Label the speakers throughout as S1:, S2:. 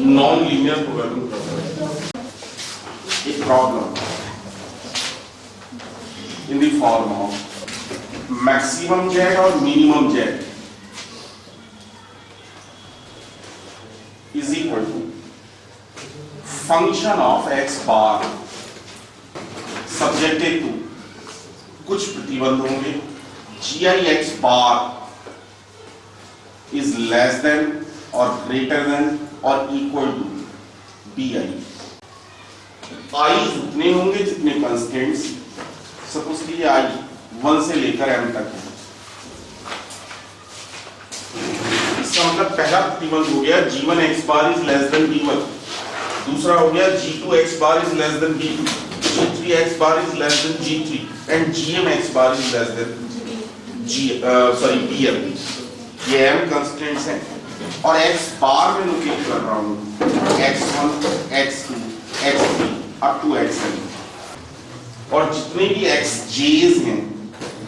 S1: Non-linear programming problem. A problem in the form of maximum z or minimum z is equal to function of x bar subjected to कुछ प्रतिबंध होंगे gi x bar is less than or greater than or equal to bi. I उतने होंगे जितने constants suppose कि ये i 1 से लेकर m तक है। इसका मतलब पहला प्रतिबंध हो गया g1 x bar is less than b1, दूसरा हो गया g2 x bar is less than b2, g3 x bar is less than g3 and gm x bar is less than bm। ये m कंस्टेंट्स हैं और x बार में locate कर रहा हूं x1 x2 x3 up to xn, और जितने भी xj's हैं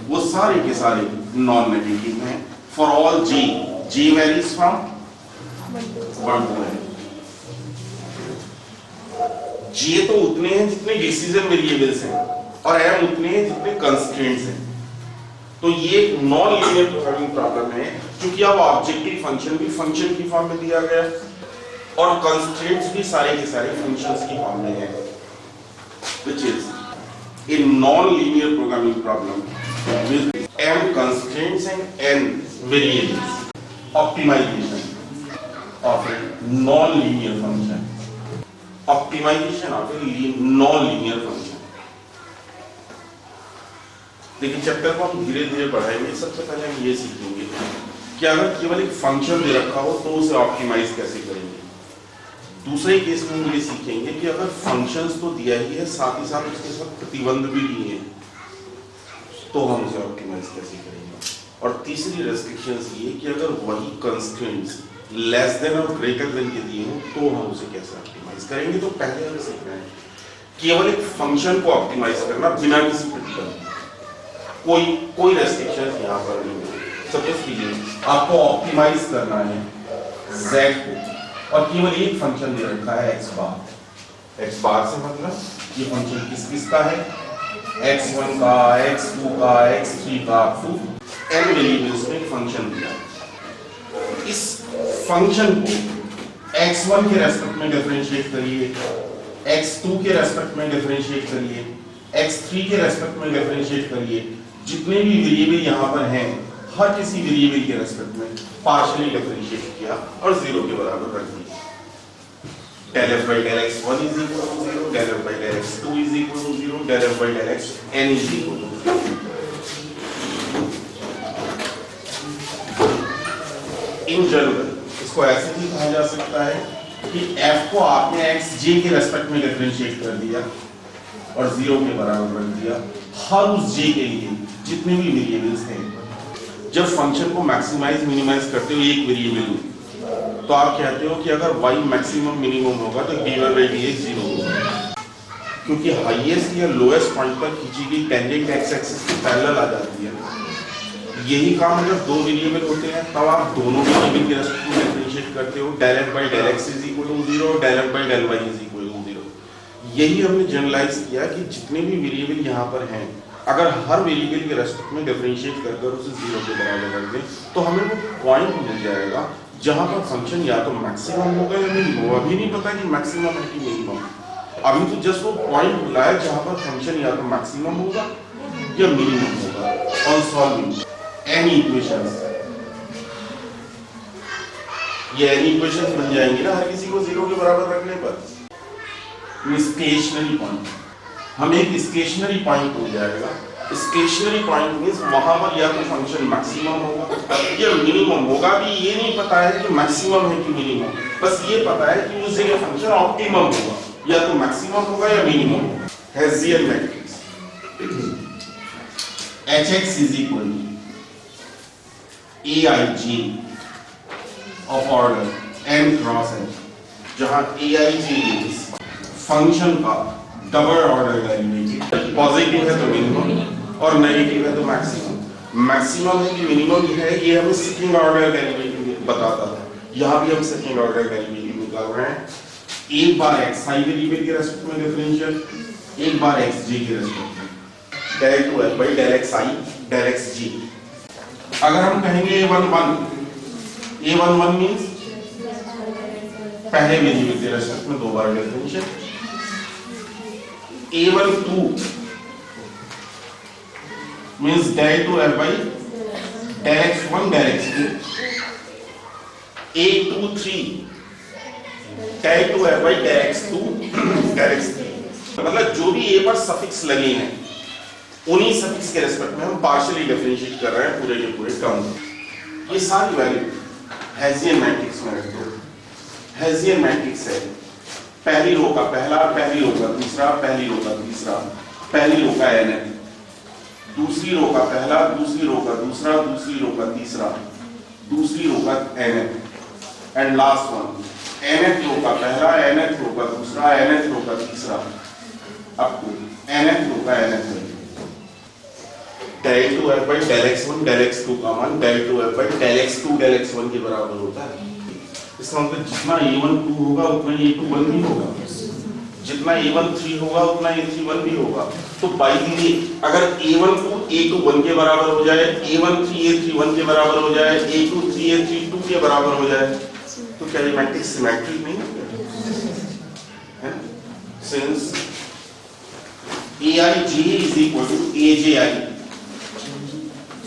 S1: वो सारे के सारे नॉन नेगेटिव हैं for all j varies from 1 to n। j तो उतने हैं जितने डिसीजन वेरिएबल्स हैं और m उतने हैं जितने कंस्ट्रेंट्स हैं। तो ये नॉन लीनियर प्रोग्रामिंग प्रॉब्लम है क्योंकि अब ऑब्जेक्टिव फंक्शन भी फंक्शन की फॉर्म में दिया गया और कंस्ट्रेंट्स भी सारे के सारे फंक्शंस की फॉर्म में है, which is a non-linear programming problem with m constraints and n variables. Optimization of a non-linear function. Optimization of a non-linear function. देखिए चैप्टर को हम धीरे धीरे बढ़ाएंगे। सबसे पहले हम ये सीखेंगे कि अगर केवल एक फंक्शन दे रखा हो तो उसे ऑप्टिमाइज कैसे करेंगे। दूसरे केस में हम ये सीखेंगे कि अगर फंक्शंस तो दिया ही है साथ ही साथ उसके साथ प्रतिबंध भी दिए हैं तो हम उसे ऑप्टिमाइज कैसे करेंगे। और तीसरी रेस्ट्रिक्शंस ये कि अगर वही कंस्ट्रेंट्स लेस देन और ग्रेटर देन के दिए हों तो हम उसे कैसे ऑप्टिमाइज करेंगे। तो पहले हमें सीखना है केवल एक फंक्शन को ऑप्टिमाइज करना बिना किसी प्रतिबंध, कोई रेस्ट्रिक्शन यहाँ पर नहीं है। सपोज कीजिए आपको ऑप्टिमाइज करना है z को और केवल एक फंक्शन दे रखा है x बार से मतलब ये फंक्शन किसका है x1 का x2 का x3 का up to n वेरिएबल्स में फंक्शन दिया। इस फंक्शन को x1 के रेस्पेक्ट में डिफरेंशिएट करिए, x2 के रेस्पेक्ट में डिफरेंशिएट करिए, x3 के रेस्पेक्ट में डिफरेंशिएट करिए, जितने भी वेरिएबल यहाँ पर हैं हर किसी वेरिएबल के रेस्पेक्ट में पार्शियली डिफरेंशिएट किया और 0 के बराबर रख दिया। del f by del x1 is equal to 0, del f by del x2 is equal to 0, del f by del xn is equal to 0। In general इसको ऐसे भी कहा जा सकता है कि f को आपने xj के रेस्पेक्ट में डिफरेंशिएट कर दिया और 0 के बराबर रख दिया हर उस j के लिए जितने भी वेरिएबल्स हैं। जब फंक्शन को मैक्सिमाइज मिनिमाइज करते हो एक वेरिएबल में तो आप कहते हो कि अगर y मैक्सिमम मिनिमम होगा तो d1 by dx 0 होगा, क्योंकि हाईएस्ट या लोएस्ट पॉइंट पर खींची गई टेंजेंट x एक्सिस के पैरेलल आ जाती है। यही काम अगर दो वेरिएबल होते हैं तब आप दोनों वेरिएबल के रेस्पेक्ट में डिफरेंशिएट करते हो del f by del x is equal to 0, del f by del y is equal to 0। यही हमने जनरलाइज किया कि जितने भी वेरिएबल यहाँ पर हैं अगर हर वेरिएबल के रेस्पेक्ट में डिफरेंशिएट कर उसे 0 के बराबर रख दें तो हमें वो पॉइंट मिल जाएगा जहां पर फंक्शन या तो मैक्सिमम होगा या मिनिमम। अभी नहीं पता कि मैक्सिमम है कि मिनिमम, अभी तो जस्ट वो पॉइंट मिला है जहां पर फंक्शन या तो मैक्सिमम होगा या मिनिमम होगा। ऑन सॉल्विंग एनी इक्वेशंस, ये एनी इक्वेशंस बन जाएंगी ना हर किसी को 0 के बराबर रखने पर। स्टेशनरी पॉइंट, हम एक स्टेशनरी पॉइंट हो जाएगा। स्टेशनरी पॉइंट मींस वहां पर या तो फंक्शन मैक्सिमम होगा या मिनिमम होगा। भी ये नहीं पता है कि मैक्सिमम है कि मिनिमम, बस ये पता है कि उस जगह फंक्शन ऑप्टिमम होगा, या तो मैक्सिमम होगा या मिनिमम होगा। Hessian matrix hx is equal to aij of order n cross n, जहां aij is फंक्शन का डबल ऑर्डर डेरिवेटिव, पॉजिटिव है तो मिनिमम और नेगेटिव है तो मैक्सिमम। मैक्सिमम है कि मिनिमम है ये हमें सेकंड ऑर्डर डेरिवेटिव बताता था, यहाँ भी हम सेकंड ऑर्डर डेरिवेटिव निकाल रहे हैं, एक बार एक्स आई वेरिएबल के रेस्पेक्ट में डिफरेंशियल, एक बार एक्स जी के रेस्पेक्ट में, del two F by del x i del x g. अगर हम कहेंगे a11 मींस पहले वेरिएबल के रेस्पेक्ट में दो बार differential, a12 means del two F by del x1 del x2, a23 del two F by del x2 del x3। मतलब जो भी a पर सफिक्स लगे हैं उन्हीं सफिक्स के रेस्पेक्ट में हम पार्शियली डिफरेंशिएट कर रहे हैं पूरे के पूरे टर्म। ये सारी वैल्यू हेसियन मैट्रिक्स में रख दो। हेसियन मैट्रिक्स है, पहली रो का पहला, पहली रो का दूसरा, पहली रो का तीसरा, पहली रो का n, दूसरी रो का पहला, दूसरी रो का दूसरा, दूसरी रो का तीसरा, दूसरी रो का n, and last one nth row का पहला, nth रो का दूसरा, nth रो का तीसरा, अप टू nth रो का nth। Del two F by del x1 del x2 का मान del two F by del x2 del x1 के बराबर होता है। इसका मतलब जितना a1 2 होगा उतना a2 1 भी होगा, जितना a1 3 होगा उतना a3 1 भी होगा। तो बाई द वे अगर a1 2 a2 1 के बराबर हो जाए, a1 3 a3 1 के बराबर हो जाए, a2 3 a3 2 के बराबर हो जाए, तो क्या ये मैट्रिक्स सिमेट्रिक नहीं है? Since aij is equal to aji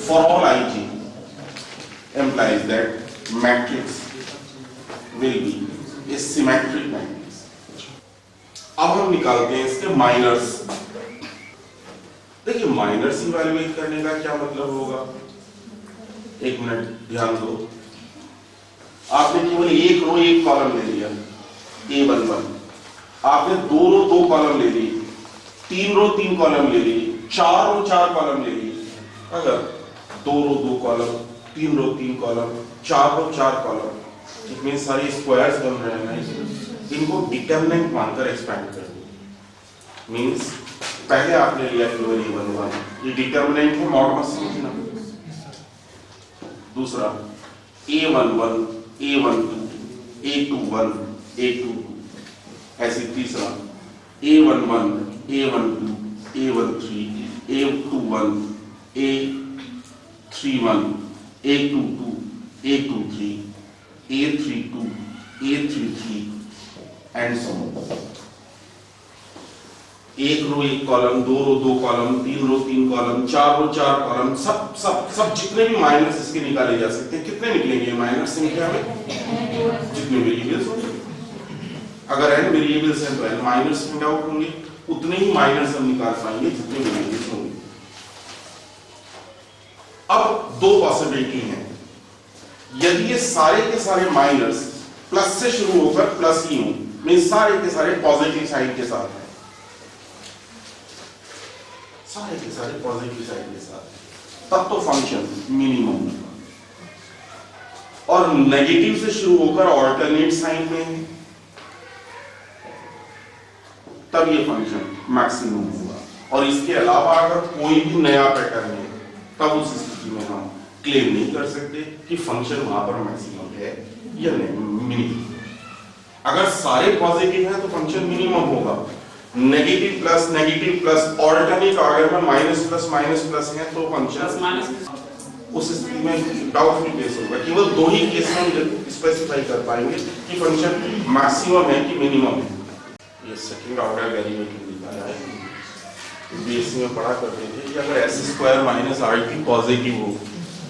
S1: for all ij implies that matrix will be a symmetric matrix। अब हम निकालते हैं इसके माइनर्स। देखिए माइनर्स इवैल्यूएट करने का क्या मतलब होगा, एक मिनट ध्यान दो। आपने केवल एक रो एक कॉलम ले लिया a11, आपने दो रो दो कॉलम ले ली, तीन रो तीन कॉलम ले ली, चार रो चार कॉलम ले ली। अगर दो रो दो कॉलम, तीन रो तीन कॉलम, चार रो चार कॉलम, इसमें सारे स्क्वायर्स बन रहे हैं ना, इनको डिटरमिनेंट मानकर एक्सपेंड कर दो। मींस पहले आपने लिया केवल a11, ये डिटरमिनेंट है मॉडुलस समझना। दूसरा a11 a12 a21 a22, ऐसे तीसरा a11 a12 a13 a21 a31 a22 a23 a32 a33 and so on. एक रो एक कॉलम, दो रो दो कॉलम, तीन रो तीन कॉलम, चार रो चार कॉलम, सब सब सब जितने भी माइनर्स इसके निकाले जा सकते हैं। कितने निकलेंगे माइनर्स संख्या में? जितने वेरिएबल्स होंगे। अगर n वेरिएबल्स हैं तो n माइनर्स फाइंड आउट होंगे, उतने ही माइनर्स हम निकाल पाएंगे जितने वेरिएबल्स होंगे। अब दो पॉसिबिलिटी हैं, यदि ये सारे के सारे माइनर्स प्लस से शुरू होकर प्लस ही हों, मींस सारे के सारे पॉजिटिव साइन के साथ हैं, सारे के सारे पॉजिटिव साइन के साथ, तब तो फंक्शन मिनिमम होगा। और नेगेटिव से शुरू होकर ऑल्टरनेट साइन में है, तब ये फंक्शन मैक्सिमम होगा। और इसके अलावा अगर कोई भी नया पैटर्न है, तब उस स्थिति में हम क्लेम नहीं कर सकते कि फंक्शन वहां पर मैक्सिमम है या मिनिमम। अगर सारे पॉजिटिव हैं तो फंक्शन मिनिमम होगा, नेगेटिव प्लस ऑल्टरनेट अगर में माइनस प्लस है तो फंक्शन उस स्थिति में डाउटफुल केस होगा। केवल दो ही केस में हम स्पेसिफाई कर पाएंगे कि फंक्शन मैक्सिमम है कि मिनिमम है। ये सेकंड ऑर्डर डेरिवेटिव निकाला है, बेसिक में पढ़ा करते थे कि अगर s square minus rt positive हो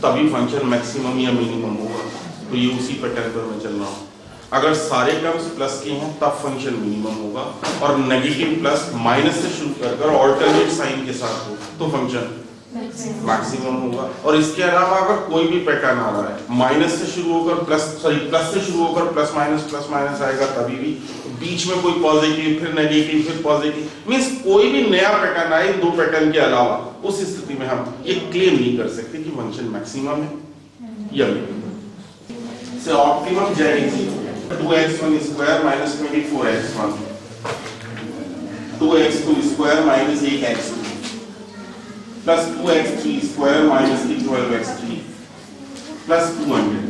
S1: तभी फंक्शन मैक्सिमम या मिनिमम होगा। तो ये उसी पैटर्न पर मैं चल रहा हूँ। अगर सारे टर्म्स प्लस के हैं तब फंक्शन मिनिमम होगा, और नेगेटिव प्लस माइनस से शुरू कर ऑल्टरनेट साइन के साथ हो तो फंक्शन मैक्सिमम होगा। और इसके अलावा अगर कोई भी पैटर्न आ रहा है, माइनस से शुरू होकर प्लस से शुरू होकर प्लस माइनस आएगा, तभी भी बीच में कोई पॉजिटिव फिर नेगेटिव फिर पॉजिटिव, मींस कोई भी नया पैटर्न आए दो पैटर्न के अलावा, उस स्थिति में हम ये क्लेम नहीं कर सकते कि फंक्शन मैक्सिमम है या मिनिमम। से ऑप्टिमम जाएगी 2x1 square minus 24x1, 2x2 square minus 8x2 plus 2x3 square minus 12x3 plus 200।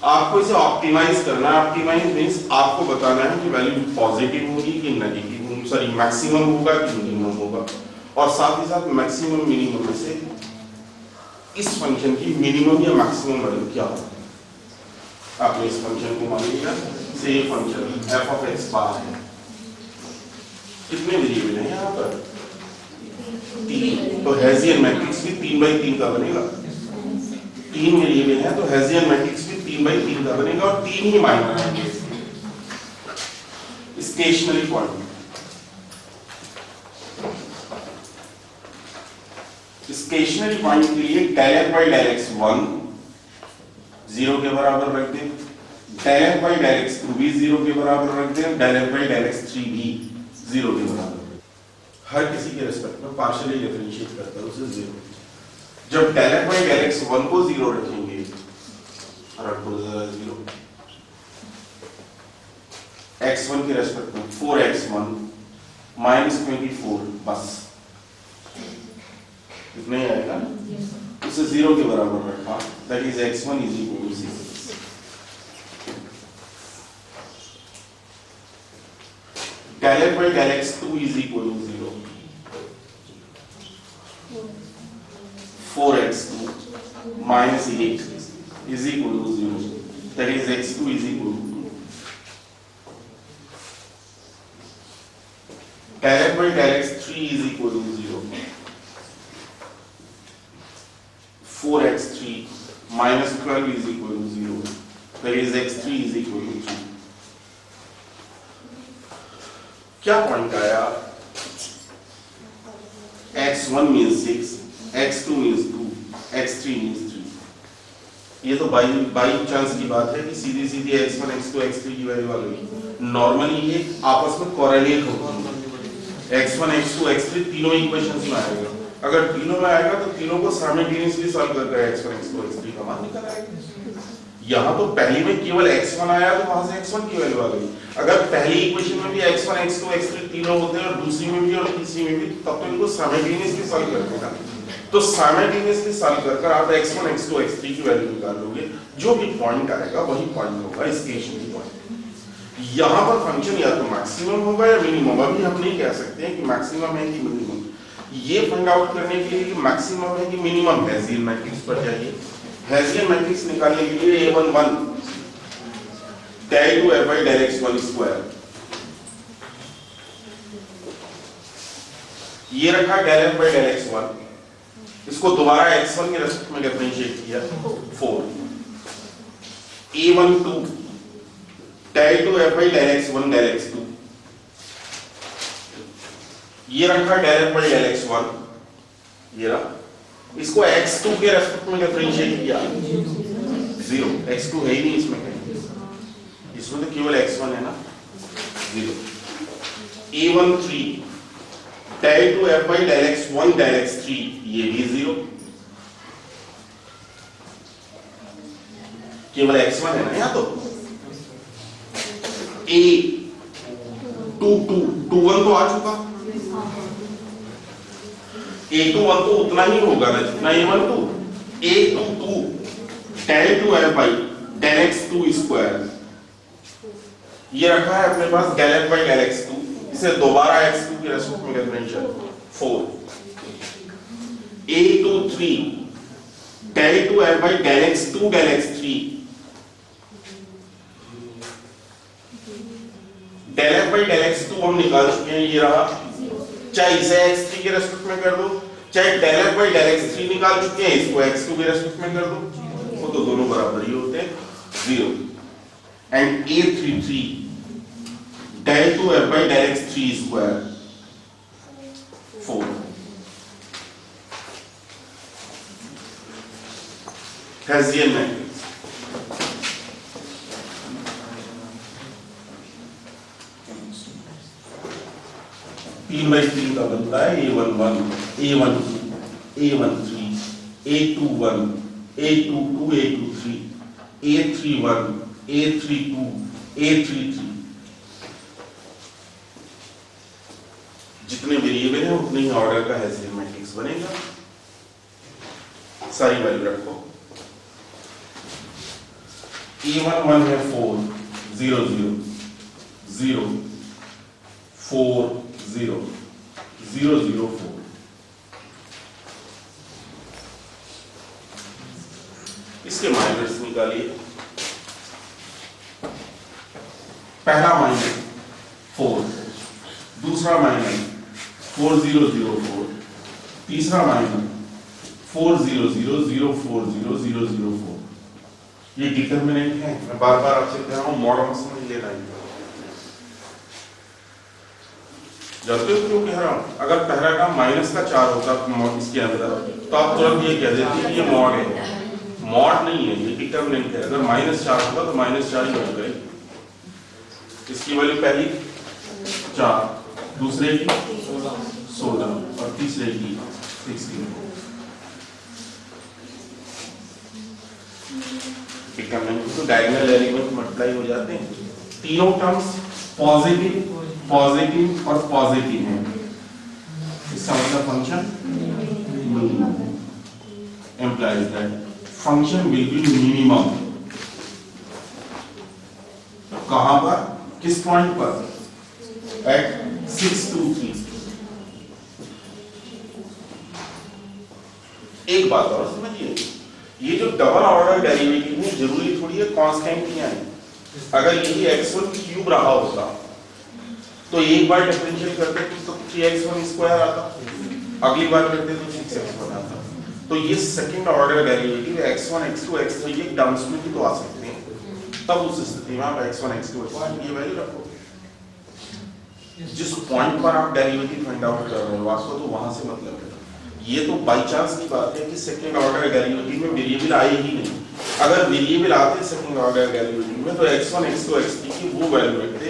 S1: आपको इसे ऑप्टिमाइज करना है। ऑप्टिमाइज मींस आपको बताना है कि वैल्यू पॉजिटिव होगी कि नेगेटिव होगी, सॉरी मैक्सिमम होगा कि मिनिमम होगा, और साथ ही साथ मैक्सिमम मिनिमम में से इस फंक्शन की मिनिमम या मैक्सिमम वैल्यू क्या होगी। आपने इस फंक्शन को मान लिया, से ये फंक्शन f ऑफ x बार है। कितने वेरिएबल हैं यहाँ पर? 3। तो हेसियन मैट्रिक्स भी 3/3 का बनेगा। 3 वेरिएबल है तो हेसियन मैट्रिक्स भी 3/3 का बनेगा, और 3 ही माइनर है। स्टेशनरी पॉइंट, स्टेशनरी पॉइंट के लिए del f by del x 1 0 के बराबर रख दें, del f by del x 2 भी 0 के बराबर रख दें, del f by del x 3 भी 0 के बराबर। हर किसी के रिस्पेक्ट में पार्शियली डिफरेंशिएट करता है उसे 0। जब del f by del x 1 को 0 रखेंगे, रख दो 0, x1 के रिस्पेक्ट में 4x1 माइनस 24 बस इतना ही आएगा, उसे 0 के बराबर रखा, that is x1 is equal to 0। del f by del x2 is equal to 0, 4x2 minus 8 is equal to 0, that is x2 is equal to 2. Del f by del x3 is equal to 0, 4x3 minus 12 is equal to 0, that is x3 is equal to 3. क्या point आया? x1 means 6, x2 means 2, x3 means 3। ये तो by chance की बात है कि सीधी सीधी x1, x2, x3 की value आ गई। नॉर्मली ये आपस में कोरिलेट होती है। x1, x2, x3 तीनों इक्वेशंस में आएगा। अगर तीनों में आएगा तो तीनों को साइमल्टेनियसली सॉल्व करके x1, x2, x3 का मान निकल आएगा। यहाँ तो पहली में केवल x1 आया तो वहां से x1 की वैल्यू आ गई। अगर पहली इक्वेशन में भी x1, x2, x3 तीनों होते हैं और दूसरी में भी और तीसरी में भी, तब तो इनको साइमल्टेनियसली सॉल्व करते हैं। तो साइमल्टेनियसली सॉल्व कर आप x1, x2, x3 की वैल्यू निकाल लोगे, जो भी पॉइंट आएगा वही पॉइंट होगा स्टेशनरी पॉइंट। यहाँ पर फंक्शन या तो मैक्सिमम होगा या मिनिमम। अभी हम नहीं कह सकते हैं कि मैक्सिमम है कि मिनिमम। ये फाइंड आउट करने के लिए मैक्सिमम है कि मिनिमम हेसियन मैट्रिक्स पर जाइए। हेसियन मैट्रिक्स निकालने के लिए a11 del 2 f by del x1 square, ये रखा del f by del x1, इसको दोबारा x1 के रेस्पेक्ट में डिफरेंशिएट किया 4, a12 del 2 f by del x1 del x2, ये रखा del f by del x1, ये रहा, इसको x2 के रेस्पेक्ट में डिफरेंशिएट किया 0, x2 है ही नहीं इसमें, इसमें तो केवल x1 है ना, 0, a13 del 2 f by del x1 del x3, ये भी 0, केवल x1 है ना यहाँ तो, a21 तो आ चुका, a21 तो उतना ही होगा ना जितना a12, a22 del 2 f by del x2 square, ये रखा है अपने पास del f by del x2, इसे दोबारा x2 के रेस्पेक्ट में differential 4, a23 del 2 f by del x2 del x3, del f by del x2 हम निकाल चुके हैं, ये रहा, चाहे इसे x3 के रेस्पेक्ट में कर दो, चाहे del f by del x3 निकाल चुके हैं, इसको x2 के रेस्पेक्ट में कर दो, वो तो दोनों बराबर ही होते हैं 0, and a33 del 2 f by del x3 square 4, hessian matrix. तीन बाई तीन का बनता है a11, a12, a13, a21, a22, a23, a31, a32, a33। जितने वेरिएबल हैं उतने ही ऑर्डर का हेसियन मैट्रिक्स बनेगा। सारी वैल्यू रखो। A11 है 4 0 0 0 4 0 0 0 4। इसके माइनस निकालिए। पहला माइनस 4, दूसरा माइनस 4 0 0 4, तीसरा माइनस 4 0 0 0 4 0 0 0 4। ये डिटरमिनेंट है। मैं बार बार आपसे कह रहा हूं मॉडल में समझ लेना है। जानते हो क्यों कह रहा हूं? अगर पहला टर्म माइनस का 4 होता इसके अंदर तो आप तुरंत ये कह देते कि ये मॉड है। मॉड नहीं है, ये डिटरमिनेंट है। अगर -4 होगा तो -4 ही होगा। इसकी वैल्यू पहली 4, दूसरे की 16 और तीसरे की 16। तो डायगोनल एलिमेंट मल्टीप्लाई हो जाते हैं। तीनों टर्म्स पॉजिटिव पॉजिटिव और पॉजिटिव हैं। इसका मतलब function implies that function will be minimum। कहां पर, किस पॉइंट पर? at 6 2 3। एक बात और समझिए, ये जो डबल ऑर्डर डेरिवेटिव है जरूरी थोड़ी है कांस्टेंट ही आए। अगर यही x1 क्यूब रहा होता तो एक बार डिफरेंशिएट करते तो 3x1 स्क्वायर आता, अगली बार करते तो 6x1 आता। तो ये second order derivative x1 x2 x3 ये टर्म्स में भी तो आ सकते हैं। तब उस स्थिति में आप x1 x2 x3 ये वैल्यू रखो। जिस पॉइंट पर आप डेरिवेटिव फाइंड आउट कर रहे हो आपको तो वहां से मतलब है। ये तो बाय चांस की बात है कि सेकंड ऑर्डर डेरिवेटिव में वेरिएबल आए ही नहीं। अगर वेरिएबल आते सेकंड ऑर्डर डेरिवेटिव में तो x1 x2 x3 की वो वैल्यू रखते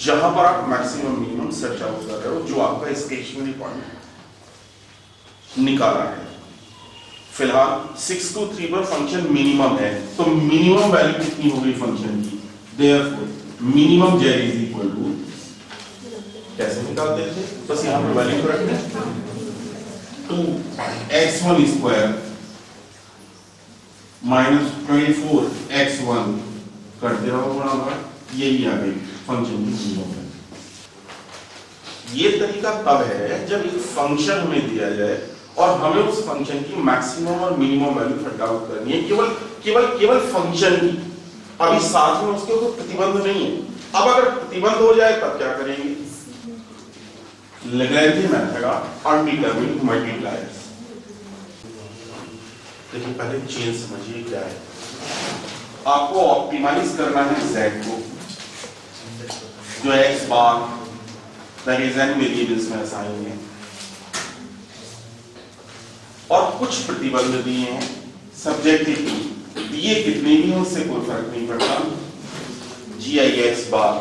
S1: जहां पर आप मैक्सिमम मिनिमम सर्च आउट कर रहे हो, जो आपका स्टेशनरी पॉइंट निकाला है। फिलहाल 6 2 3 पर फंक्शन मिनिमम है, तो मिनिमम वैल्यू कितनी होगी फंक्शन की? Therefore minimum z is equal to, कैसे निकालते थे? बस यहां पर वैल्यू को रखते हैं 2x1 स्क्वायर माइनस 24x1 करते रहो बराबर, यही आ गई फंक्शन की मिनिमम। ये तरीका तब है जब एक फंक्शन हमें दिया जाए और हमें उस फंक्शन की मैक्सिमम और मिनिमम वैल्यू फाइंड आउट करनी है, केवल केवल केवल फंक्शन की। अभी साथ में उसके कोई प्रतिबंध नहीं है। अब अगर प्रतिबंध हो जाए तब क्या करेंगे? Lagrange method of undetermined multipliers. देखिए पहले चेन समझिए क्या है। आपको ऑप्टिमाइज करना है z को, जो x bar that is an variables में असाइन है, और कुछ प्रतिबंध दिए हैं सब्जेक्टिव, दिए कितने भी हैं उससे कोई फर्क नहीं पड़ता, gix बार।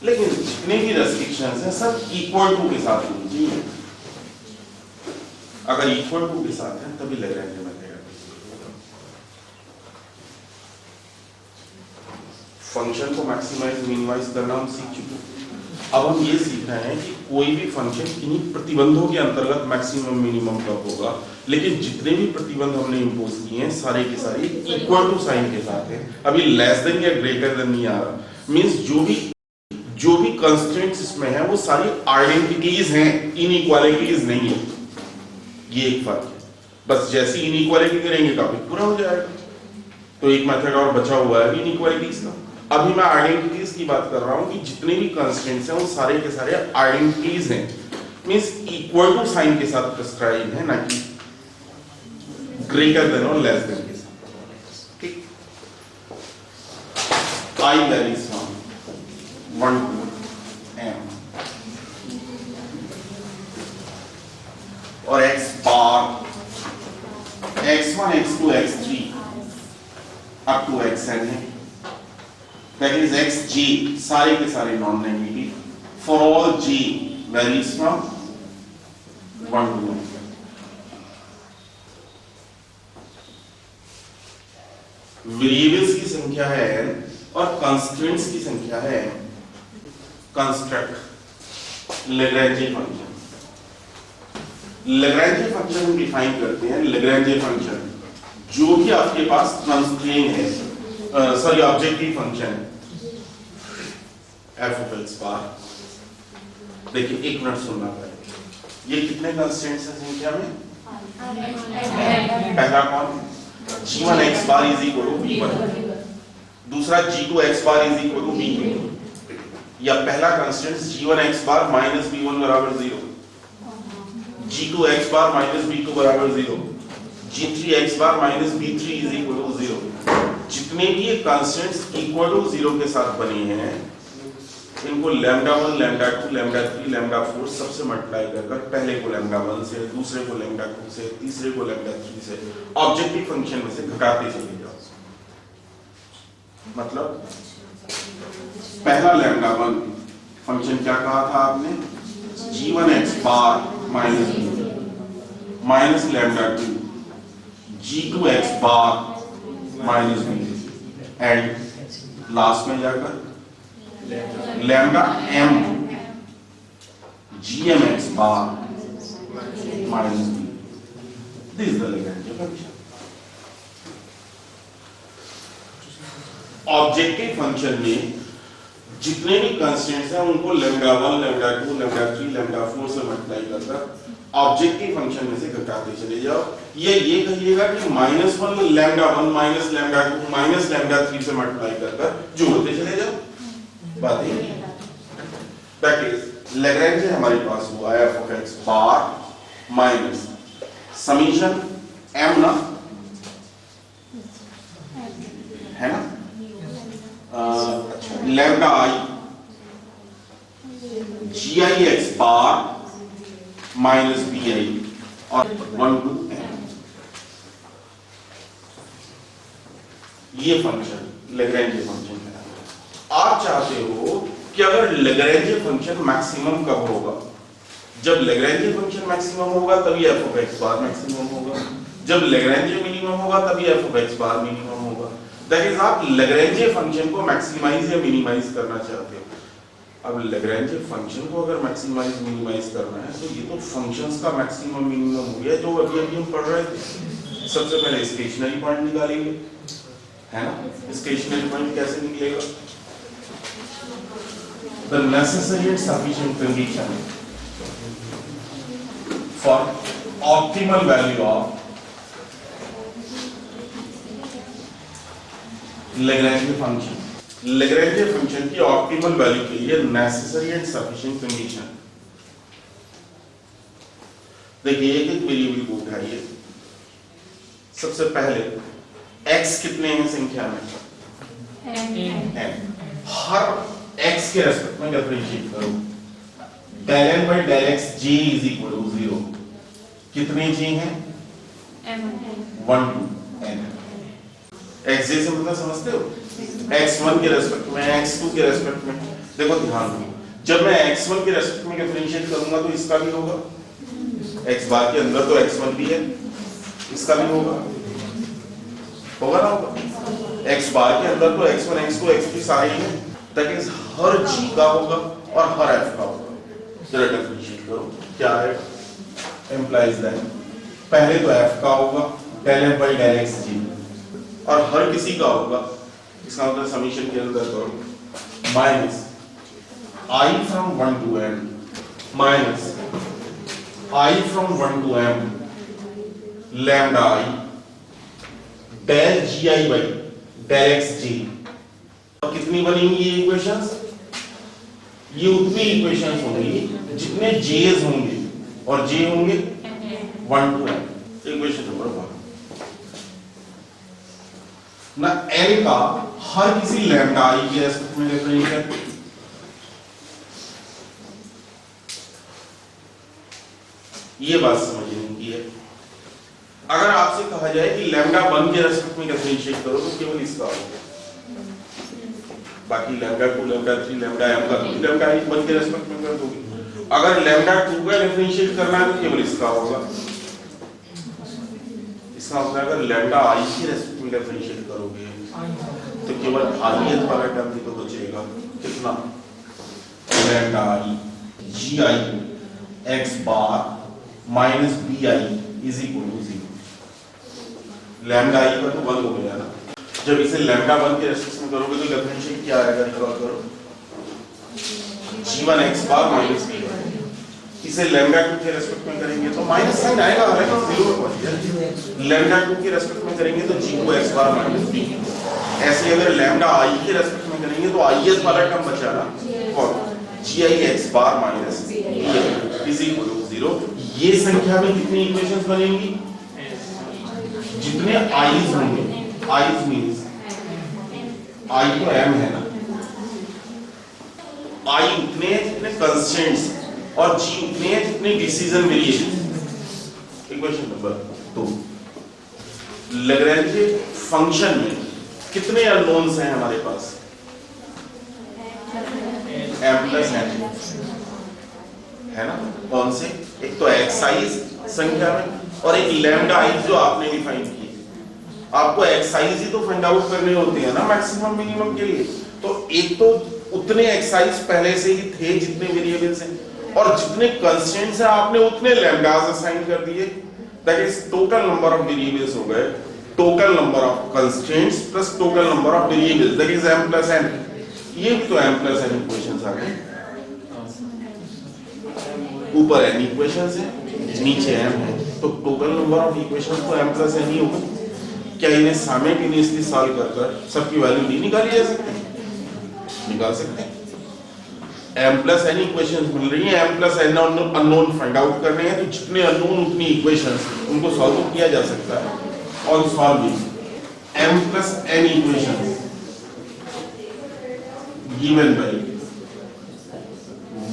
S1: लेकिन जितने भी रेस्ट्रिक्शंस हैं सब इक्वल टू के साथ होनी चाहिए। अगर इक्वल टू के साथ है तभी लैग्रेंज मेथड। फंक्शन को मैक्सिमाइज मिनिमाइज करना हम सीख चुके हैं। अब हम ये सीख रहे हैं कि कोई भी फंक्शन किन्हीं प्रतिबंधों के अंतर्गत मैक्सिमम मिनिमम कब होगा। लेकिन जितने भी प्रतिबंध हमने इंपोज किए हैं सारे के सारे इक्वल टू साइन के साथ है। अभी लेस देन या ग्रेटर देन नहीं आ रहा। मींस जो भी कंस्ट्रेंट्स इसमें है वो सारी आइडेंटिटीज हैं, इनइक्वालिटीज नहीं है। ये एक फर्क है। बस जैसी इनइक्वालिटी करेंगे टॉपिक पूरा हो जाएगा। तो एक मेथड और बचा हुआ है इनइक्वालिटीज का। अभी मैं आइडेंटिटीज की बात कर रहा हूं कि जितने भी कंस्ट्रेंट्स हैं वो सारे के सारे आइडेंटिटीज हैं। मींस इक्वल टू साइन के साथ प्रिस्क्राइब है, ना कि ग्रेटर देन और लेस देन के साथ। ठीक। I varies from 1 to m और x bar x1 x2 x3 up to xn है। That is xj सारे के सारे non negative for all j varies from 1 to m। Variables की संख्या है n और कंस्ट्रेंट्स की संख्या है m। Construct Lagrange function. Lagrange function हम डिफाइन करते हैं। लैग्रेंज फंक्शन जो भी आपके पास कंस्ट्रेंट है sorry objective function f of x bar. देखिए एक मिनट सुनना पड़ेगा, ये कितने कंस्टेंट्स हैं संख्या में? पहला कौन? g1 x bar is equal to b1, दूसरा g2 x bar is equal to b2, या पहला constant g1 x bar minus b1 बराबर 0, g2 x bar minus b2 बराबर 0, g3 x bar minus b3 is equal to 0। जितने भी ये constants equal to 0 के साथ बने हैं इनको लैम्डा 1, लैम्डा 2, लैम्डा 3, लैम्डा 4 सबसे मल्टीप्लाई कर पहले को लैम्डा 1 से, दूसरे को लैम्डा 2 से, तीसरे को लैम्डा 3 से ऑब्जेक्टिव फंक्शन में से घटाते चले जाओ। मतलब पहला लैम्डा 1 फंक्शन क्या कहा था आपने? g1 x bar minus lambda 2 g2 x bar minus b, and last में जाकर lambda m gm x bar minus b। This is the Lagrange function. Objective function में जितने भी कंस्टेंट्स हैं उनको लैम्डा 1, लैम्डा 2, लैम्डा 3, लैम्डा 4 से multiply करकर objective function में से घटाते चले जाओ। ये कहिएगा कि -1 lambda 1 minus lambda 2 minus lambda 3 से मल्टीप्लाई करकर जोड़ते चले जाओ। बात है दैट इज लैग्रेंज हमारे पास हुआ f of x bar minus summation m ना, है ना, lambda i gi x bar minus bi और 1 to n। ये फंक्शन लैग्रेंज फंक्शन है। आप चाहते हो कि अगर लैग्रेंज फंक्शन मैक्सिमम कब होगा? जब लैग्रेंज फंक्शन मैक्सिमम होगा तभी f of x bar maximum होगा, जब लैग्रेंज मिनिमम होगा तभी f of x bar minimum होगा। दैट इज आप लैग्रेंज फंक्शन को मैक्सिमाइज या मिनिमाइज करना चाहते हो। अब लैग्रेंज फंक्शन को अगर मैक्सिमाइज मिनिमाइज करना है तो ये तो फंक्शंस का मैक्सिमम मिनिमम हो गया जो अभी हम पढ़ रहे थे। सबसे पहले स्टेशनरी पॉइंट निकालेंगे, है ना। स्टेशनरी पॉइंट कैसे निकलेगा? The necessary and sufficient condition for optimal value of Lagrange function। Lagrange function की ऑप्टिमल वैल्यू के लिए नेसेसरी एंड सफिशिएंट कंडीशन। देखिए एक एक वेरिएबल को उठाइए। सबसे पहले x कितने हैं संख्या में? n। हर x के रेस्पेक्ट में डिफरेंशिएट करो। del n by del x j is equal to 0। कितने j हैं? 1 to n। x j से मतलब समझते हो? x1 के रेस्पेक्ट में, x2 के रेस्पेक्ट में। देखो ध्यान दो, जब मैं x1 के रेस्पेक्ट में डिफरेंशिएट करूंगा तो इसका भी होगा, x बार के अंदर तो x1 भी है, इसका भी होगा ना होगा। x बार के अंदर तो x1, x2, x3 सारे ही हैं। दैट इज हर g का होगा और हर f का होगा। जरा डिफरेंशिएट करो क्या है? इंप्लाइज दैट पहले तो f का होगा del f by del x g और हर किसी का होगा, इसका मतलब समीशन के अंदर करो minus i from 1 to n minus i from 1 to m lambda i del gi by del x g। और कितनी बनेंगी ये इक्वेशंस? ये उतनी इक्वेशंस होंगी जितने j's होंगे और j होंगे 1 to n। इक्वेशन नंबर 1 ना n का हर किसी लैम्डा i के रेस्पेक्ट में डिफरेंशिएट। ये बात समझने की है। अगर आपसे कहा जाए कि लैम्डा 1 के रेस्पेक्ट में डिफरेंशिएट करो तो केवल इसका होगा, बाकी लैम्डा 2, लैम्डा 3, लैम्डा m का लैम्डा 1 के रेस्पेक्ट में कर दोगे। अगर लैम्डा 2 का डिफरेंशिएट करना है तो केवल इसका होगा। इसका मतलब अगर लैम्डा i के रेस्पेक्ट में डिफरेंशिएट करोगे तो केवल ith वाला टर्म ही तो बचेगा। कितना? Lambda i gi x bar minus bi is equal to 0। Lambda i का तो 1 हो गया ना। जब इसे लैम्डा 1 के रेस्पेक्ट में करोगे तो डिफरेंशिएट क्या आएगा, रिकॉल करो, g1 x bar minus b1। इसे लैम्डा 2 के रेस्पेक्ट में करेंगे तो माइनस साइन आएगा, हालांकि जीरो में पहुंच गया। लैम्डा 2 के रेस्पेक्ट में करेंगे तो g2 x bar minus b। ऐसे अगर लैम्डा i के रेस्पेक्ट में करेंगे तो is वाला टर्म बचा ना, कौन, gi x bar minus b is equal to 0। ये संख्या में कितनी इक्वेशंस बनेंगी, जितने i's होंगे, i's मींस i तो m है ना, i उतने हैं जितने कंस्ट्रेंट्स और g उतने हैं जितने decision variables. Equation number 2, Lagrange function में कितने अननोन्स हैं हमारे पास, m प्लस n है ना, कौन से, एक तो एक्साइज संख्या में और एक लैम्डा i जो आपने डिफाइन की। आपको एक्साइज ही तो फाइंड आउट करने होते हैं ना मैक्सिमम मिनिमम के लिए, तो एक तो उतने एक्साइज पहले से ही थे जितने वेरिएबल्स हैं और जितने कंस्ट्रेंट्स हैं आपने उतने लैम्डास असाइन कर दिए, that is total number of variables हो गए, total number of constraints plus total number of variables, that is m plus n। ये भी तो m प्लस n इक्वेशंस आ गए, ऊपर n इक्वेशंस है, नीचे m है, तो टोटल नंबर ऑफ इक्वेशंस तो m प्लस n ही होगा। क्या इन्हें साइमल्टेनियसली सॉल्व कर सबकी वैल्यू नहीं निकाली जा सकती, निकाल सकते हैं। m प्लस n इक्वेशंस मिल रही हैं, m plus n unknown find out करने हैं, तो जितने अननोन उतनी इक्वेशंस, उनको सॉल्व किया जा सकता है। On solving m plus n equations given by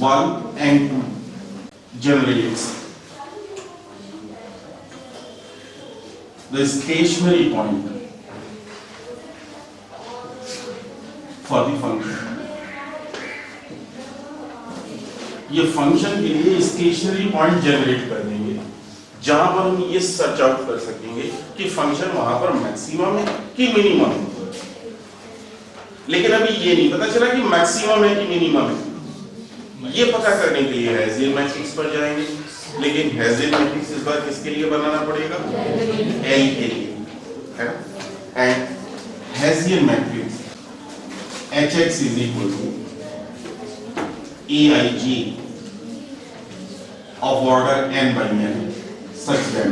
S1: 1 and 2 generates the stationary point for the function। ये फंक्शन के लिए स्टेशनरी पॉइंट जनरेट कर देंगे जहां पर हम ये सर्च आउट कर सकेंगे कि फंक्शन वहां पर मैक्सिमम है कि मिनिमम है। लेकिन अभी ये नहीं पता चला कि मैक्सिमम है कि मिनिमम है। ये पता करने के लिए हेसियन मैट्रिक्स पर जाएंगे, लेकिन हेसियन मैट्रिक्स इस बार किसके लिए बनाना पड़ेगा, L के लिए, है ना। And hessian matrix Hx is equal to Aij of order n by n such that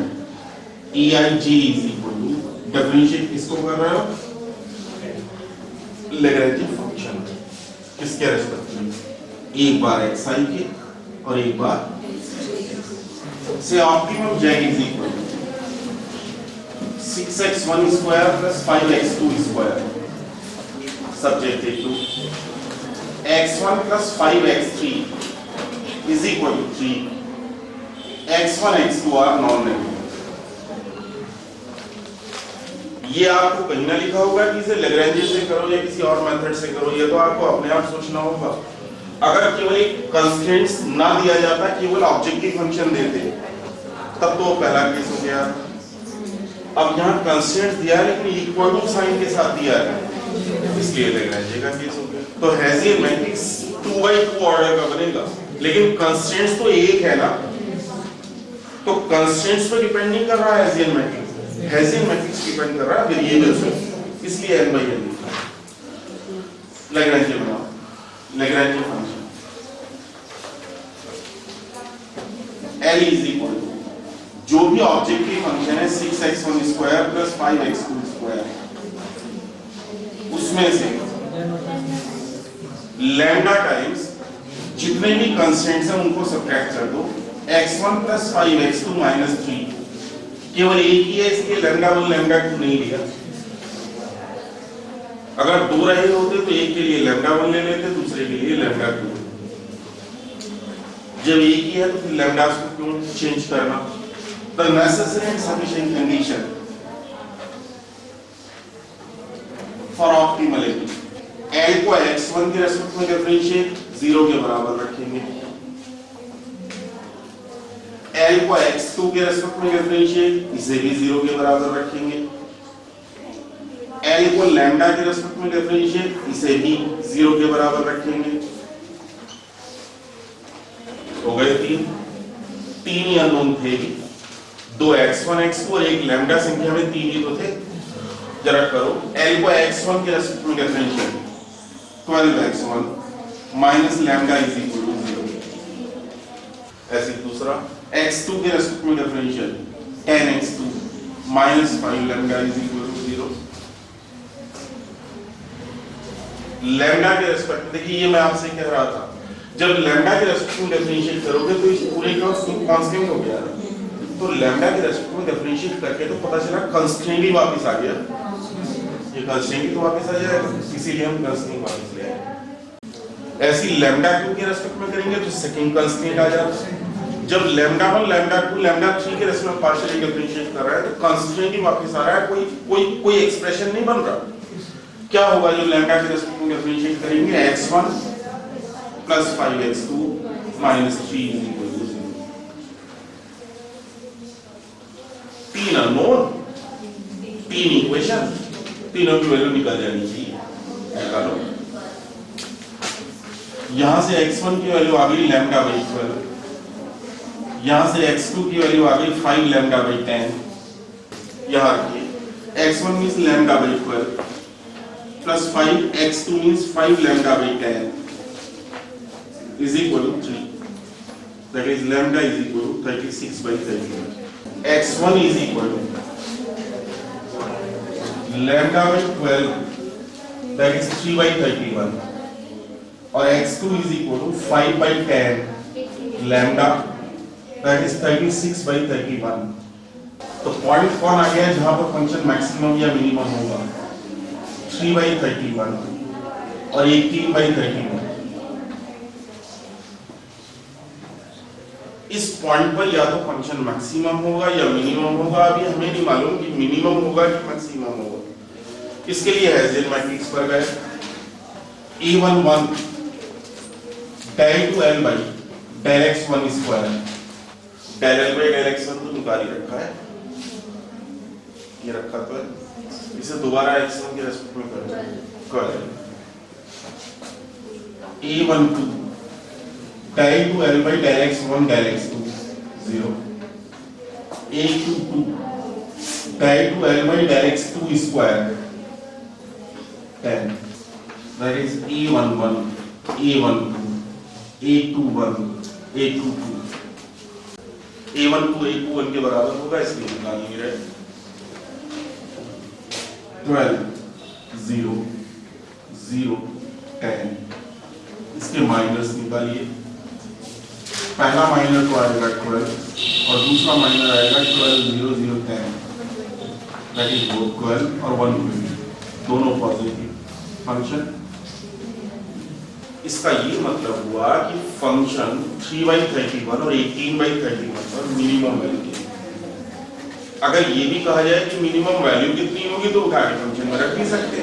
S1: Aij is equal to, differentiate किसको कर रहे हो, लैग्रेंज फंक्शन किसके रेस्पेक्ट में, एक बार xi के और एक बार से optimum z is equal to 6x1 square plus 5x2 square subjected to x1 plus 5x3 is equal to 3, x1 x2 are non-negative। ये आपको कहीं ना लिखा होगा कि इसे लैग्रेंज से करो या किसी और मेथड से करो, ये तो आपको अपने आप सोचना होगा। अगर केवल एक कंस्ट्रेंट्स ना दिया जाता, केवल ऑब्जेक्टिव फंक्शन देते, तब तो पहला केस हो गया। अब यहाँ कंस्ट्रेंट्स दिया है लेकिन इक्वल टू साइन के साथ दिया है, इसलिए लैग्रेंज का केस हो गया। तो हेसियन मैट्रिक्स 2x2 ऑर्डर का बनेगा, लेकिन कंस्ट्रेंट्स तो एक है ना, तो कंस्ट्रेंट्स पर डिपेंड नहीं कर रहा है hessian matrix. Hessian matrix depend कर रहा है वेरिएबल्स पर, इसलिए n by n लैग्रेंज बनाओ, Lagrange function L is equal to जो भी ऑब्जेक्टिव फंक्शन है 6x1 square plus 5x2 square, उसमें से लैम्डा टाइम्स जितने भी कंस्टेंट्स हैं उनको सब्ट्रैक्ट कर दो, x1 प्लस 5x2 माइनस 3, केवल एक ही है इसलिए लैम्डा 1 लैम्डा 2 नहीं लिया। अगर दो रहे होते तो एक के लिए लैम्डा 1 ले लेते, दूसरे के लिए लैम्डा 2। जब एक ही है तो फिर लैम्डास को क्यों चेंज करना। The necessary and sufficient condition for optimal ability, L को x1 के रेस्पेक्ट में डिफरेंशिएट 0 के बराबर रखेंगे, L को x2 के रेस्पेक्ट में डिफरेंशिएट इसे भी 0 के बराबर रखेंगे, L को लैम्डा के रेस्पेक्ट में डिफरेंशिएट इसे भी 0 के बराबर रखेंगे। हो गए तीन ही अननोन थे, दो x1 x2 और एक लैम्डा संख्या में तीन ही तो थे। जरा करो, L को x1 के रेस्पेक्ट में differentiate 12x1 minus lambda is equal to 0। ऐसे दूसरा x2 के रेस्पेक्ट में differentiate 10x2 minus 5 lambda is equal to 0। Lambda के रेस्पेक्ट में देखिए, ये मैं आपसे कह रहा था, जब लैम्डा के रेस्पेक्ट में डिफरेंशिएट करोगे तो इस पूरे का कांस्टेंट हो गया ना, तो लैम्डा के रेस्पेक्ट में डिफरेंशिएट करके तो पता चला कंस्ट्रेंट ही वापस आ गया, ये कंस्ट्रेंट ही तो वापस आ जाएगा, इसीलिए हम कंस्ट्रेंट वापस ले आए। ऐसी लैम्डा 2 के रेस्पेक्ट में करेंगे तो सेकंड कंस्ट्रेंट आ जाता है। जब लैम्डा 1 लैम्डा 2 लैम्डा 3 के रेस्पेक्ट में पार्शियली डिफरेंशिएट कर रहा है तो कंस्ट्रेंट ही वापस आ रहा है, कोई एक्सप्रेशन नहीं बन रहा। क्या होगा जो लैम्डा के रेस्पेक्ट में डिफरेंशिएट करेंगे, x1 plus 5x2 minus 3 is equal to 0। तीन अननोन, तीन इक्वेशन, तीनों की वैल्यू निकल जानी चाहिए, निकालो। यहां से x1 की वैल्यू आ गई लैम्डा बाई 12, यहां से x2 की वैल्यू आ गई 5 लैम्डा बाई 10। यहां रखिए x1 means lambda by 12 plus 5 x2 means 5 lambda by 10 is equal to 3. That is lambda is equal to 36 by 31. x1 is equal to lambda by 12, that is 3 by 31, और x2 is equal to 5 by 10 lambda, that is 36 by 31. तो point कौन आ गया जहां पर function maximum या minimum होगा, 3 by 31 और 18 by 31। इस पॉइंट पर या तो फंक्शन मैक्सिमम होगा या मिनिमम होगा, अभी हमें नहीं मालूम कि मिनिमम होगा कि मैक्सिमम होगा। इसके लिए हेसियन मैट्रिक्स पर गए, E11 del two L by del x1 square, del L by del x1 तो निकाल ही रखा है, ये रखा तो है, इसे दोबारा x1 के रेस्पेक्ट में करें, E12 del two L by del x1 del x2 0, A22 del two L by del x2 square 10, that is A11 A12 A21 A22, A12 A21 के बराबर होगा, इसलिए निकालेंगे 12 0 0 10, इसके माइनस निकालिए, पहला माइनर तो आएगा 12 और दूसरा माइनर आएगा 12 0 0 10, दैट इज बोथ 12 और 1 दोनों पॉजिटिव फंक्शन। इसका ये मतलब हुआ कि फंक्शन 3 by 31 और 18 by 31 पर मिनिमम वैल्यू। अगर ये भी कहा जाए कि मिनिमम वैल्यू कितनी होगी तो उठा के फंक्शन में रख नहीं सकते,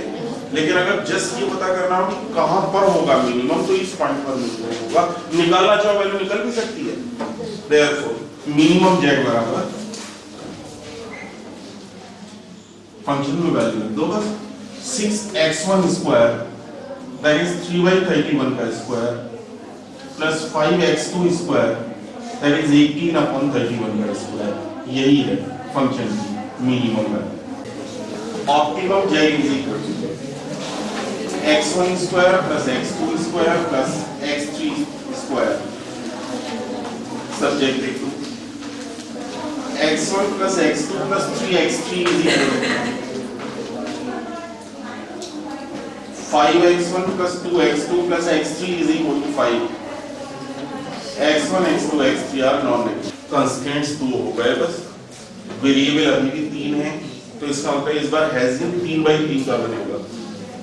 S1: लेकिन अगर जस्ट ये पता करना हो कि कहां पर होगा मिनिमम, तो इस पॉइंट पर मिनिमम होगा, निकालना चाहो वैल्यू निकल भी सकती है। देयरफॉर मिनिमम z बराबर फंक्शन में वैल्यू रख दो बस, 6x1 square that is 3 by 31 का square plus 5x2 square that is 18 upon 31 का स्क्वायर, यही है फंक्शन की minimum value. Optimum z is equal to x1 square plus x2 square plus x3 square subject to x1 plus x2 plus 3x3 is equal to 5x1 plus 2x2 plus x3 is equal to 5। x1 x2 x3 are non negative, constraints 2 हो गए बस, variable अभी भी 3 है, तो इसका मतलब इस बार हेसियन 3 by 3 का बनेगा।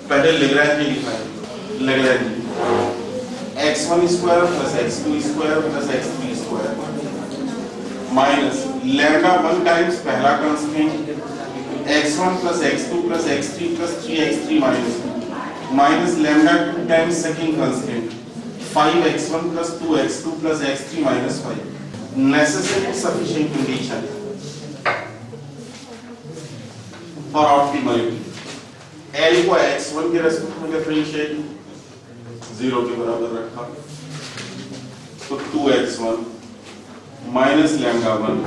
S1: पहले लैग्रेंज लिखना है, Lagrange x1 square plus x2 square plus x3 square minus lambda 1 times पहला constant x1 plus x2 plus x3 plus 3x3 minus lambda 2 times second constant 5x1 plus 2x2 plus x3 minus 5। Necessary sufficient condition for optimality, L को x1 के respect में differentiate 0 के बराबर रखा, तो 2x1 minus lambda 1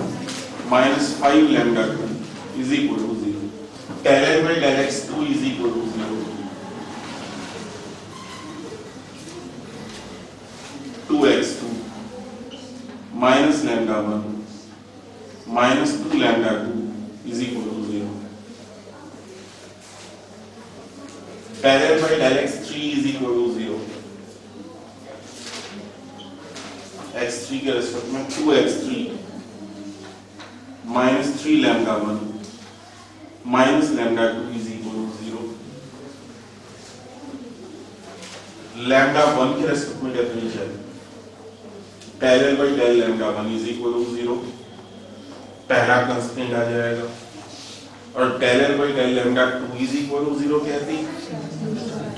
S1: minus 5 lambda 2 is equal to 0। del L by del x2 is equal to 0. 2x2 minus lambda 1 minus 2 lambda 2 is equal to 0. Del L by del x3 is equal to 0. x3 के respect में 2x3 minus 3 lambda 1 minus lambda 2 is equal to 0. lambda 1 के respect में definition del L by del lambda 1 is equal to 0. पहला constant आ जाएगा और del L by del lambda 2 is equal to 0 कहती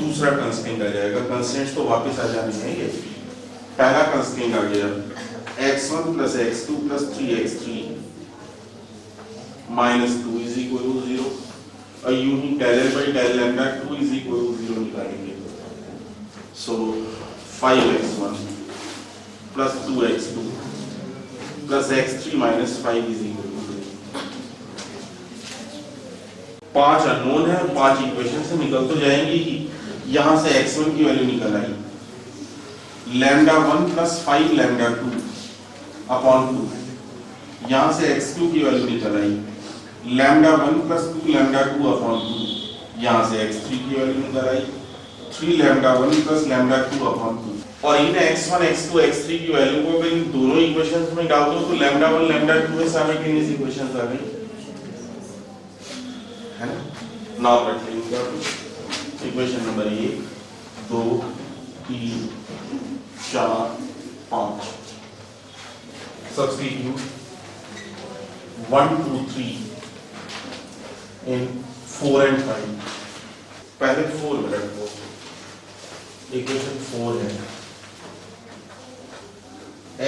S1: दूसरा constant आ जाएगा। कंस्टेंट्स तो वापस आ जाने हैं। ये पहला कंस्टेंट आ गया x1 plus x2 plus 3x3 minus 2 is equal to 0 और यूं ही del L by del lambda 2 is equal to 0 निकालेंगे। So 5x1 plus 2x2 plus x3 minus 5 is equal to 0। 5 unknown है, 5 इक्वेशन से निकल तो जाएंगी ही। यहां से x1 की वैल्यू निकल आई लैम्डा 1 प्लस 5 लैम्डा 2 अपॉन 2। यहां से x2 की वैल्यू निकल आई लैम्डा 1 प्लस 2 लैम्डा 2 अपॉन 2। यहां से x3 की वैल्यू निकल आई 3 लैम्डा 1 प्लस लैम्डा 2 अपॉन 2। और इन x1 x2 x3 की वैल्यू को अगर इन दोनों इक्वेशंस में डाल दो तो लैम्डा 1 लैम्डा 2 में साइमल्टेनियस इक्वेशंस आ गई है ना। नाउ रख लेंगे equation number 1 2 3 4 5 substitute 1 2 3 in 4 and 5। पहले 4 में रखो, इक्वेशन 4 है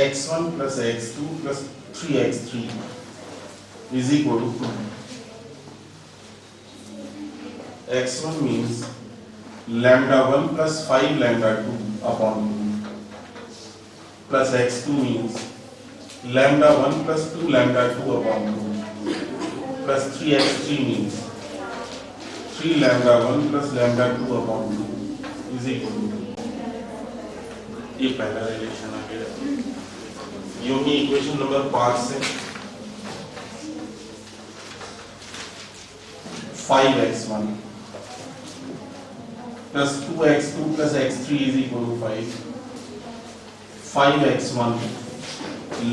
S1: x1 plus x2 plus 3x3 is equal to 2। x1 means lambda 1 plus 5 lambda 2 upon 2 plus x2 means lambda 1 plus 2 lambda 2 upon 2 plus 3x3 means 3 lambda 1 plus lambda 2 upon 2 is equal to 2। ये पहला relation आ गया। यूं ही equation number 5 से 5x1 plus 2x2 plus x3 is equal to 5। 5x1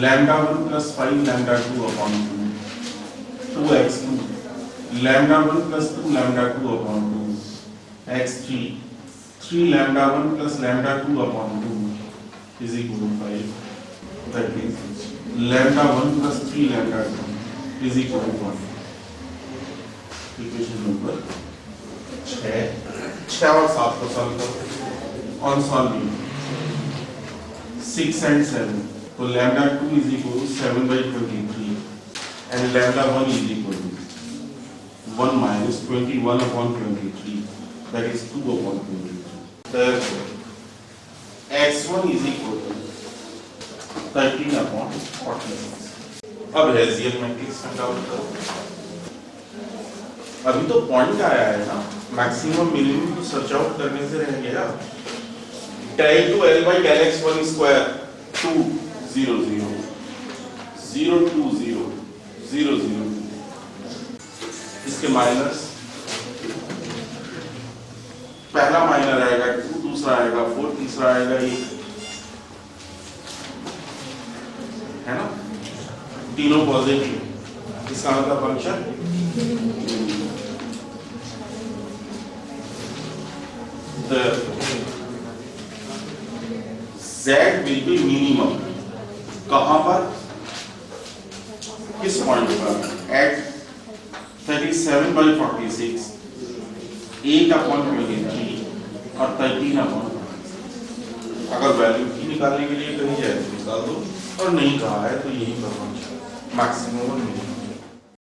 S1: lambda 1 plus 5 lambda 2 upon 2 2x2 lambda 1 plus 2 lambda 2 upon 2 x3 3 lambda 1 plus lambda 2 upon 2 is equal to 5। That means lambda 1 plus 3 lambda 2 is equal to 1। Equation number 6 और 7 को solve करो। On solving 6 and 7 तो lambda 2 is equal to 7 by 23 and lambda 1 is equal to 1 minus 21 upon 23, that is 2 upon 23। Therefore x1 is equal to 13 upon 46। अब hessian matrix find out करो। अभी तो point आया है ना, मैक्सिमम मिनिमम को search out करने से रह गया। del to L by del x1 square 2 0 0 0 2 0 0 0। इसके माइनस पहला माइनर आएगा 2, दूसरा आएगा 4, तीसरा आएगा 1, है ना। तीनों पॉजिटिव, इसका मतलब function z will be minimum कहां पर, किस पॉइंट पर, at 37 by 46 8 upon 23 और 13 upon। अगर वैल्यू की निकालने के लिए कही जाए तो निकाल दो और नहीं कहा है तो यही पर मैक्सिमम और मिनिमम।